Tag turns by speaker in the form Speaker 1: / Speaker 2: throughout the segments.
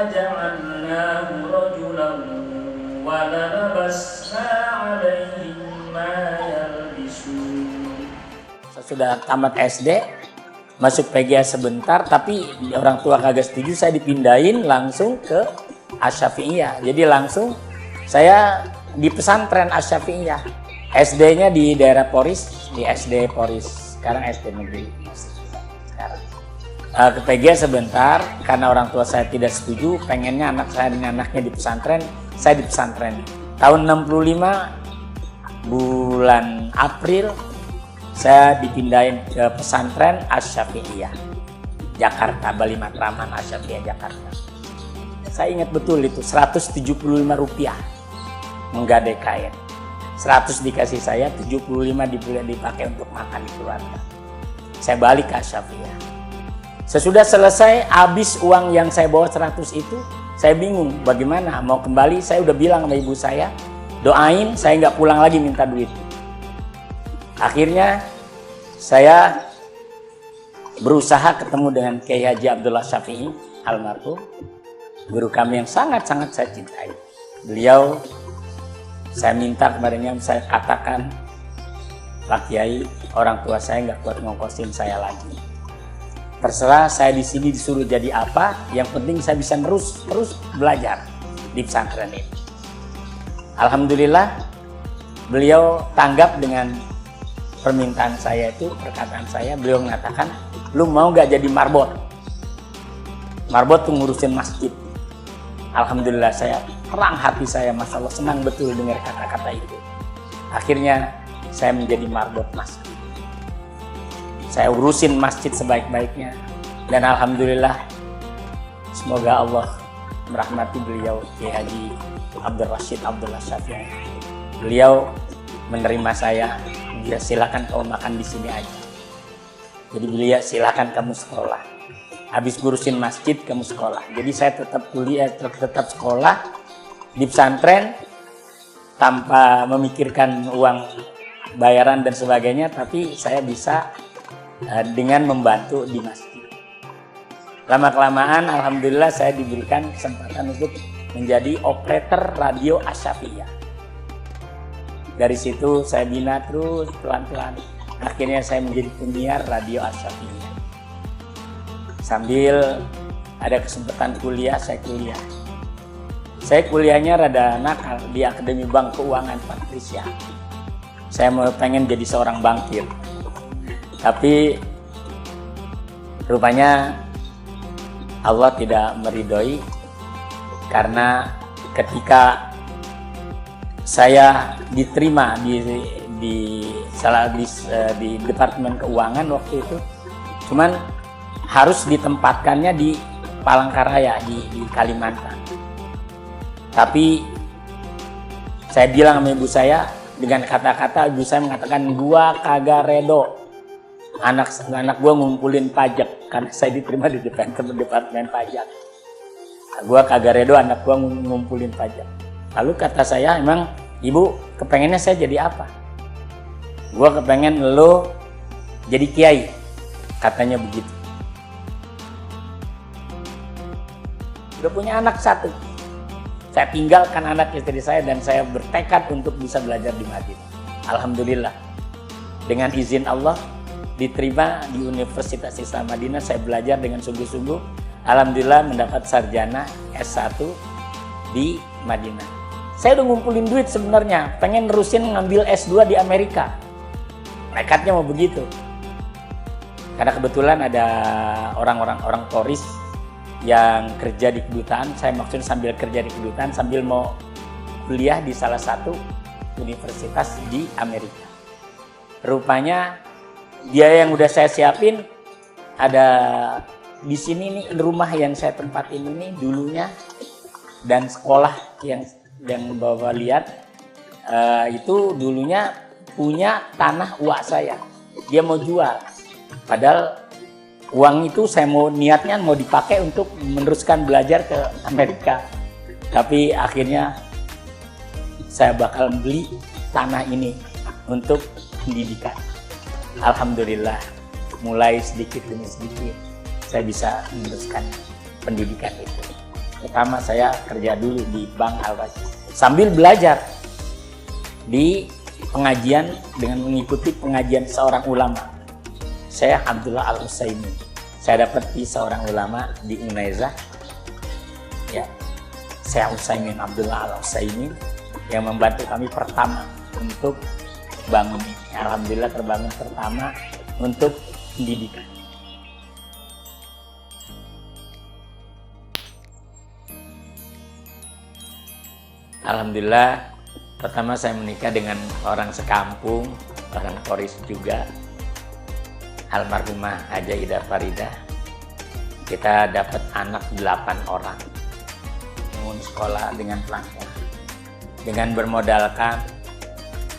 Speaker 1: جعلناه رجلا وللبسنا عليهم ما يلبسون.
Speaker 2: Sudah tamat SD, masuk PGA sebentar, tapi orang tua kagak setuju, saya dipindahin langsung ke Asy-Syafi'iyah. Jadi langsung saya di pesantren Asy-Syafi'iyah. SD-nya di daerah Poris, di SD Poris. Sekarang SD Negeri. Sekarang. Ke PGA sebentar, karena orang tua saya tidak setuju, pengennya anak saya dengan anaknya di pesantren, saya di pesantren. Tahun 65, bulan April, saya dipindahin ke pesantren Asy-Syafi'iyah Jakarta, Bali Matraman, Asy-Syafi'iyah Jakarta. Saya ingat betul itu, Rp175 menggadai kain. 100 dikasih saya, 75 dipakai untuk makan di keluarga. Saya balik ke Asy-Syafi'iyah. Sesudah selesai, habis uang yang saya bawa 100 itu, saya bingung bagaimana mau kembali. Saya udah bilang sama ibu saya, doain saya nggak pulang lagi minta duit. Akhirnya saya berusaha ketemu dengan Kiai Haji Abdullah Syafi'i almarhum, guru kami yang sangat-sangat saya cintai. Beliau, saya minta kemarinnya, saya katakan, Pak Kiai, orang tua saya nggak kuat ngongkosin saya lagi. Terserah saya di sini disuruh jadi apa, yang penting saya bisa terus belajar di pesantren ini. Alhamdulillah, beliau tanggap dengan permintaan saya itu, perkataan saya. Beliau mengatakan, lu mau gak jadi marbot? Marbot tuh ngurusin masjid. Alhamdulillah, saya terang hati saya, Masya Allah, senang betul dengar kata-kata itu. Akhirnya saya menjadi marbot masjid. Saya urusin masjid sebaik-baiknya. Dan Alhamdulillah, semoga Allah merahmati beliau, Kiai Haji Abdul Rashid Abdullah Syafi'i. Beliau menerima saya. Ya silakan kamu makan di sini aja. Jadi beliau silakan kamu sekolah. Habis ngurusin masjid kamu sekolah. Jadi saya tetap kuliah, tetap sekolah di pesantren tanpa memikirkan uang bayaran dan sebagainya, tapi saya bisa dengan membantu di masjid. Lama-kelamaan alhamdulillah saya diberikan kesempatan untuk menjadi operator radio Asy-Syafi'iyah. Dari situ saya bina terus pelan-pelan. Akhirnya saya menjadi penyiar radio Asy-Syafi'iyah. Sambil ada kesempatan kuliah, saya kuliah. Saya kuliahnya rada nakal di Akademi Bank Keuangan Patricia. Saya mau pengen jadi seorang bankir. Tapi rupanya Allah tidak meridhoi, karena ketika saya diterima di Departemen Keuangan waktu itu, cuman harus ditempatkannya di Palangkaraya di Kalimantan. Tapi saya bilang sama ibu saya dengan kata-kata, ibu saya mengatakan, gua kagak redo anak gua ngumpulin pajak, karena saya diterima di Departemen Pajak. Gua kagak redo anak gua ngumpulin pajak. Lalu kata saya, emang ibu kepengennya saya jadi apa? Gua kepengen lo jadi kiai, katanya begitu. Udah punya anak satu, saya tinggalkan anak istri saya dan saya bertekad untuk bisa belajar di Madinah. Alhamdulillah, dengan izin Allah diterima di Universitas Islam Madinah. Saya belajar dengan sungguh-sungguh. Alhamdulillah mendapat sarjana S1 di Madinah. Saya udah ngumpulin duit sebenarnya, pengen nerusin ngambil S2 di Amerika. Nekatnya mau begitu. Karena kebetulan ada orang Poris yang kerja di kedutaan. Saya maksudnya sambil kerja di kedutaan, sambil mau kuliah di salah satu universitas di Amerika. Rupanya dia yang udah saya siapin, ada di sini nih rumah yang saya tempatin ini dulunya, dan sekolah yang Bapak lihat itu dulunya punya tanah uak saya. Dia mau jual, padahal uang itu saya niatnya mau dipakai untuk meneruskan belajar ke Amerika. Tapi akhirnya saya bakal beli tanah ini untuk pendidikan. Alhamdulillah, mulai sedikit demi sedikit saya bisa meneruskan pendidikan itu. pertama saya kerja dulu di Bank Al-Rasyid sambil belajar di pengajian dengan mengikuti pengajian seorang ulama, Syekh Abdullah Al-Utsaimin. Saya dapati seorang ulama di Unaiza, ya, Syekh Utsaimin, Abdullah Al-Utsaimin, yang membantu kami pertama untuk bangun ini. Alhamdulillah terbangun pertama untuk pendidikan. Alhamdulillah pertama saya menikah dengan orang sekampung, orang Koris juga, almarhumah Haja Ida Farida. Kita dapat anak 8 orang, bangun sekolah dengan pelan-pelan. Dengan bermodalkan,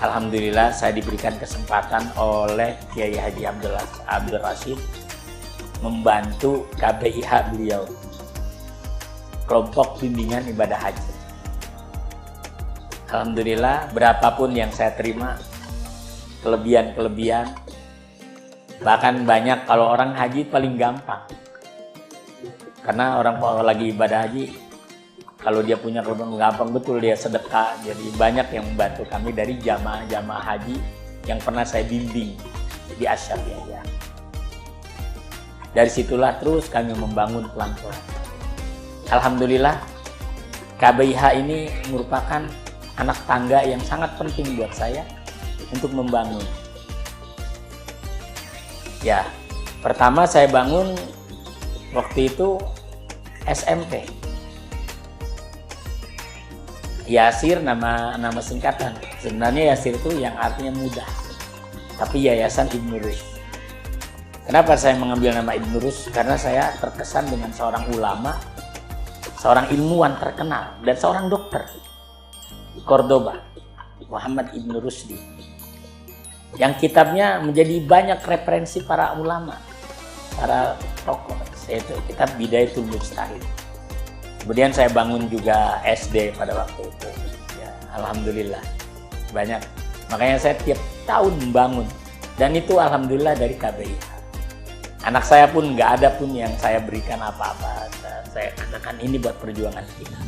Speaker 2: alhamdulillah saya diberikan kesempatan oleh Kiai Haji Abdul Rashid membantu KBIH beliau, kelompok bimbingan ibadah haji. Alhamdulillah berapapun yang saya terima, kelebihan-kelebihan, bahkan banyak. Kalau orang haji paling gampang, karena orang kalau lagi ibadah haji, kalau dia punya kelebihan gampang betul dia sedekah. Jadi banyak yang membantu kami dari jamaah-jamaah haji yang pernah saya bimbing di Asyafiyah. Dari situlah terus kami membangun pelan-pelan. Alhamdulillah KBIH ini merupakan anak tangga yang sangat penting buat saya untuk membangun. Ya, pertama saya bangun waktu itu SMP. Yasir nama singkatan. Sebenarnya Yasir itu yang artinya mudah. Tapi Yayasan Ibnu Rushd. Kenapa saya mengambil nama Ibnu Rushd? Karena saya terkesan dengan seorang ulama, seorang ilmuwan terkenal, dan seorang dokter di Cordoba, Muhammad Ibnu Rushdi, yang kitabnya menjadi banyak referensi para ulama, para tokoh, yaitu kitab Bidayatul Mujtahid. Kemudian saya bangun juga SD pada waktu itu, ya, alhamdulillah banyak. Makanya saya tiap tahun membangun, dan itu alhamdulillah dari KBIH. Anak saya pun nggak ada pun yang saya berikan apa-apa. Saya katakan ini buat perjuangan kita.